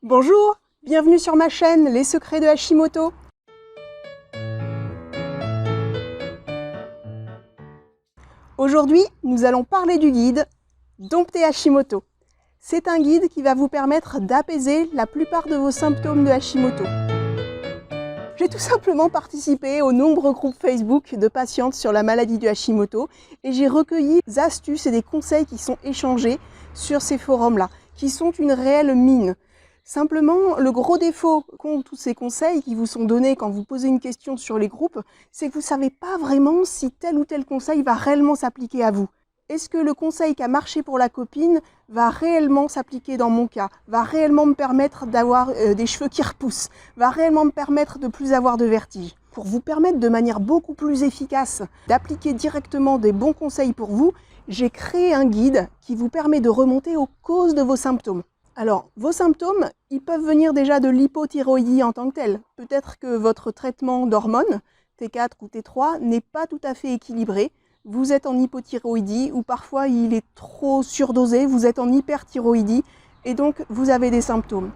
Bonjour, bienvenue sur ma chaîne Les Secrets de Hashimoto. Aujourd'hui, nous allons parler du guide Dompter Hashimoto. C'est un guide qui va vous permettre d'apaiser la plupart de vos symptômes de Hashimoto. J'ai tout simplement participé aux nombreux groupes Facebook de patientes sur la maladie du Hashimoto et j'ai recueilli des astuces et des conseils qui sont échangés sur ces forums-là, qui sont une réelle mine. Simplement, le gros défaut qu'ont tous ces conseils qui vous sont donnés quand vous posez une question sur les groupes, c'est que vous ne savez pas vraiment si tel ou tel conseil va réellement s'appliquer à vous. Est-ce que le conseil qui a marché pour la copine va réellement s'appliquer dans mon cas, va réellement me permettre d'avoir des cheveux qui repoussent, va réellement me permettre de plus avoir de vertige? Pour vous permettre de manière beaucoup plus efficace d'appliquer directement des bons conseils pour vous, j'ai créé un guide qui vous permet de remonter aux causes de vos symptômes. Alors, vos symptômes, ils peuvent venir déjà de l'hypothyroïdie en tant que tel. Peut-être que votre traitement d'hormones, T4 ou T3, n'est pas tout à fait équilibré. Vous êtes en hypothyroïdie ou parfois il est trop surdosé, vous êtes en hyperthyroïdie et donc vous avez des symptômes.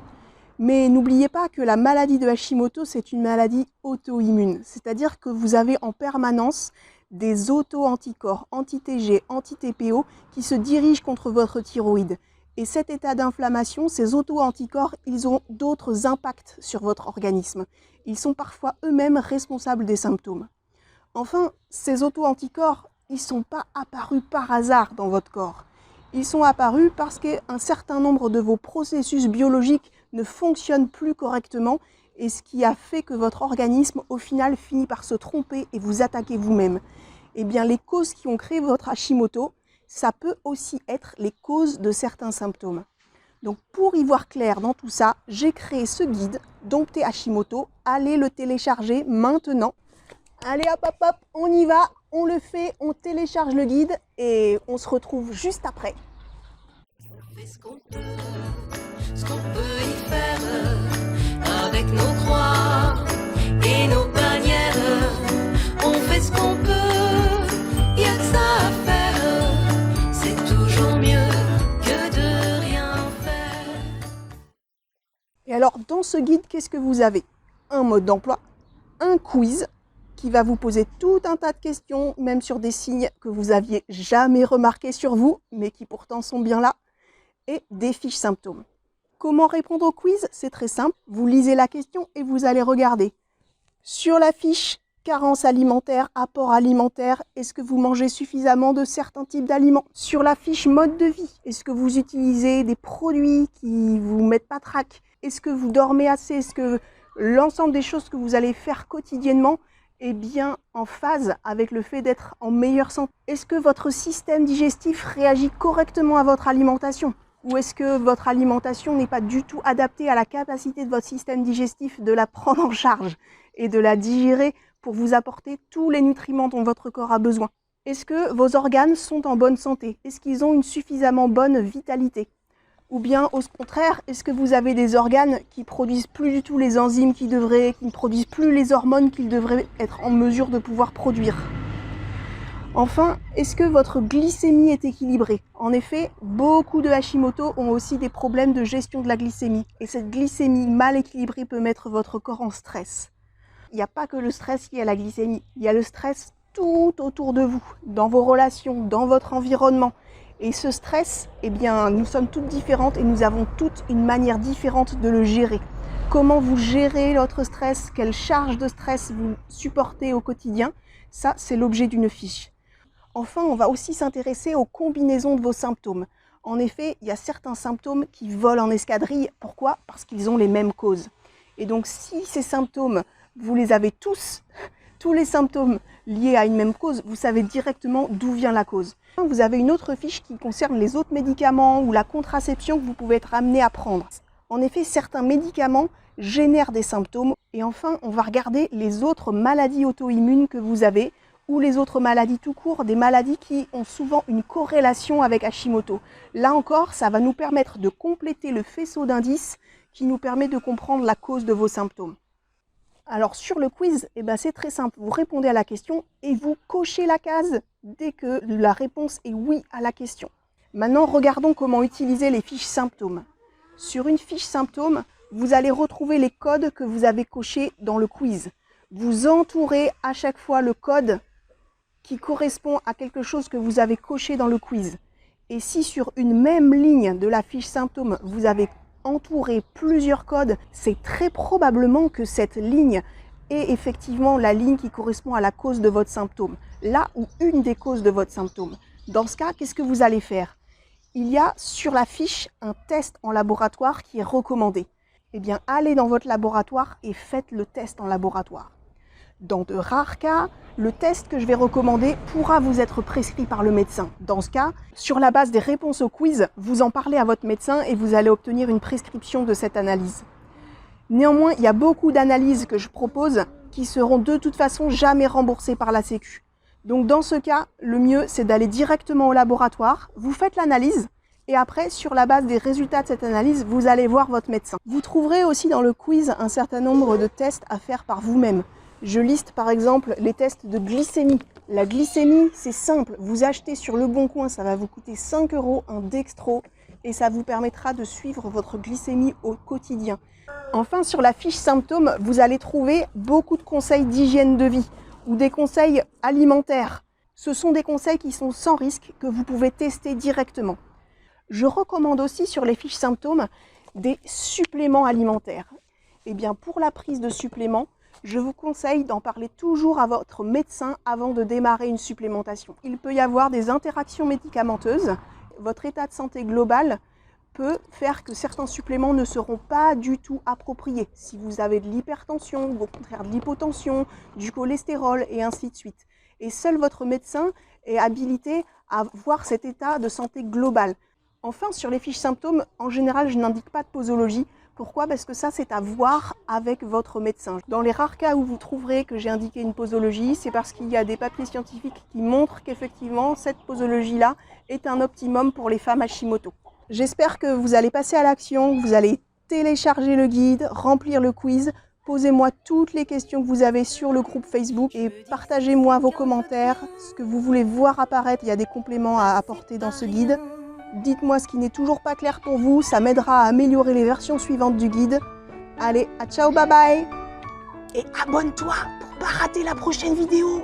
Mais n'oubliez pas que la maladie de Hashimoto, c'est une maladie auto-immune. C'est-à-dire que vous avez en permanence des auto-anticorps, anti-TG, anti-TPO, qui se dirigent contre votre thyroïde. Et cet état d'inflammation, ces auto-anticorps, ils ont d'autres impacts sur votre organisme. Ils sont parfois eux-mêmes responsables des symptômes. Enfin, ces auto-anticorps, ils ne sont pas apparus par hasard dans votre corps. Ils sont apparus parce qu'un certain nombre de vos processus biologiques ne fonctionnent plus correctement et ce qui a fait que votre organisme, au final, finit par se tromper et vous attaquer vous-même. Eh bien, les causes qui ont créé votre Hashimoto, ça peut aussi être les causes de certains symptômes. Donc, pour y voir clair dans tout ça, j'ai créé ce guide, Dompter Hashimoto. Allez le télécharger maintenant. Allez hop hop hop, on y va, on le fait, on télécharge le guide et on se retrouve juste après. On fait ce qu'on peut y faire avec nos croix et nos bannières. On fait ce qu'on peut, y a que ça à faire. C'est toujours mieux que de rien faire. Et alors, dans ce guide, qu'est-ce que vous avez? Un mode d'emploi, un quiz qui va vous poser tout un tas de questions, même sur des signes que vous aviez jamais remarqués sur vous, mais qui pourtant sont bien là, et des fiches symptômes. Comment répondre au quiz? C'est très simple, vous lisez la question et vous allez regarder. Sur la fiche carence alimentaire, apport alimentaire, est-ce que vous mangez suffisamment de certains types d'aliments? Sur la fiche mode de vie, est-ce que vous utilisez des produits qui vous mettent pas trac? Est-ce que vous dormez assez? Est-ce que l'ensemble des choses que vous allez faire quotidiennement est bien en phase avec le fait d'être en meilleure santé? Est-ce que votre système digestif réagit correctement à votre alimentation? Ou est-ce que votre alimentation n'est pas du tout adaptée à la capacité de votre système digestif de la prendre en charge et de la digérer pour vous apporter tous les nutriments dont votre corps a besoin? Est-ce que vos organes sont en bonne santé? Est-ce qu'ils ont une suffisamment bonne vitalité? Ou bien, au contraire, est-ce que vous avez des organes qui produisent plus du tout les enzymes qui ne produisent plus les hormones qu'ils devraient être en mesure de pouvoir produire? Enfin, est-ce que votre glycémie est équilibrée? En effet, beaucoup de Hashimoto ont aussi des problèmes de gestion de la glycémie. Et cette glycémie mal équilibrée peut mettre votre corps en stress. Il n'y a pas que le stress qui est à la glycémie, il y a le stress tout autour de vous, dans vos relations, dans votre environnement. Et ce stress, eh bien, nous sommes toutes différentes et nous avons toutes une manière différente de le gérer. Comment vous gérez votre stress, quelle charge de stress vous supportez au quotidien, ça c'est l'objet d'une fiche. Enfin, on va aussi s'intéresser aux combinaisons de vos symptômes. En effet, il y a certains symptômes qui volent en escadrille. Pourquoi? Parce qu'ils ont les mêmes causes. Et donc, si ces symptômes, vous les avez tous les symptômes liés à une même cause, vous savez directement d'où vient la cause. Vous avez une autre fiche qui concerne les autres médicaments ou la contraception que vous pouvez être amené à prendre. En effet, certains médicaments génèrent des symptômes. Et enfin, on va regarder les autres maladies auto-immunes que vous avez ou les autres maladies tout court, des maladies qui ont souvent une corrélation avec Hashimoto. Là encore, ça va nous permettre de compléter le faisceau d'indices qui nous permet de comprendre la cause de vos symptômes. Alors sur le quiz, c'est très simple, vous répondez à la question et vous cochez la case dès que la réponse est oui à la question. Maintenant, regardons comment utiliser les fiches symptômes. Sur une fiche symptômes, vous allez retrouver les codes que vous avez cochés dans le quiz. Vous entourez à chaque fois le code qui correspond à quelque chose que vous avez coché dans le quiz. Et si sur une même ligne de la fiche symptômes, vous avez entouré plusieurs codes, c'est très probablement que cette ligne est effectivement la ligne qui correspond à la cause de votre symptôme, là ou une des causes de votre symptôme. Dans ce cas, qu'est-ce que vous allez faire? Il y a sur la fiche un test en laboratoire qui est recommandé. Eh bien, allez dans votre laboratoire et faites le test en laboratoire. Dans de rares cas, le test que je vais recommander pourra vous être prescrit par le médecin. Dans ce cas, sur la base des réponses au quiz, vous en parlez à votre médecin et vous allez obtenir une prescription de cette analyse. Néanmoins, il y a beaucoup d'analyses que je propose qui seront de toute façon jamais remboursées par la Sécu. Donc dans ce cas, le mieux c'est d'aller directement au laboratoire, vous faites l'analyse et après, sur la base des résultats de cette analyse, vous allez voir votre médecin. Vous trouverez aussi dans le quiz un certain nombre de tests à faire par vous-même. Je liste par exemple les tests de glycémie. La glycémie, c'est simple. Vous achetez sur Le Bon Coin, ça va vous coûter 5 € un dextro et ça vous permettra de suivre votre glycémie au quotidien. Enfin, sur la fiche symptômes, vous allez trouver beaucoup de conseils d'hygiène de vie ou des conseils alimentaires. Ce sont des conseils qui sont sans risque, que vous pouvez tester directement. Je recommande aussi sur les fiches symptômes des suppléments alimentaires. Eh bien, pour la prise de suppléments, je vous conseille d'en parler toujours à votre médecin avant de démarrer une supplémentation. Il peut y avoir des interactions médicamenteuses. Votre état de santé global peut faire que certains suppléments ne seront pas du tout appropriés. Si vous avez de l'hypertension ou au contraire de l'hypotension, du cholestérol et ainsi de suite. Et seul votre médecin est habilité à voir cet état de santé global. Enfin, sur les fiches symptômes, en général, je n'indique pas de posologie. Pourquoi? Parce que ça, c'est à voir avec votre médecin. Dans les rares cas où vous trouverez que j'ai indiqué une posologie, c'est parce qu'il y a des papiers scientifiques qui montrent qu'effectivement, cette posologie-là est un optimum pour les femmes Hashimoto. J'espère que vous allez passer à l'action, que vous allez télécharger le guide, remplir le quiz. Posez-moi toutes les questions que vous avez sur le groupe Facebook et partagez-moi vos commentaires, ce que vous voulez voir apparaître. Il y a des compléments à apporter dans ce guide. Dites-moi ce qui n'est toujours pas clair pour vous, ça m'aidera à améliorer les versions suivantes du guide. Allez, à ciao, bye bye! Et abonne-toi pour pas rater la prochaine vidéo!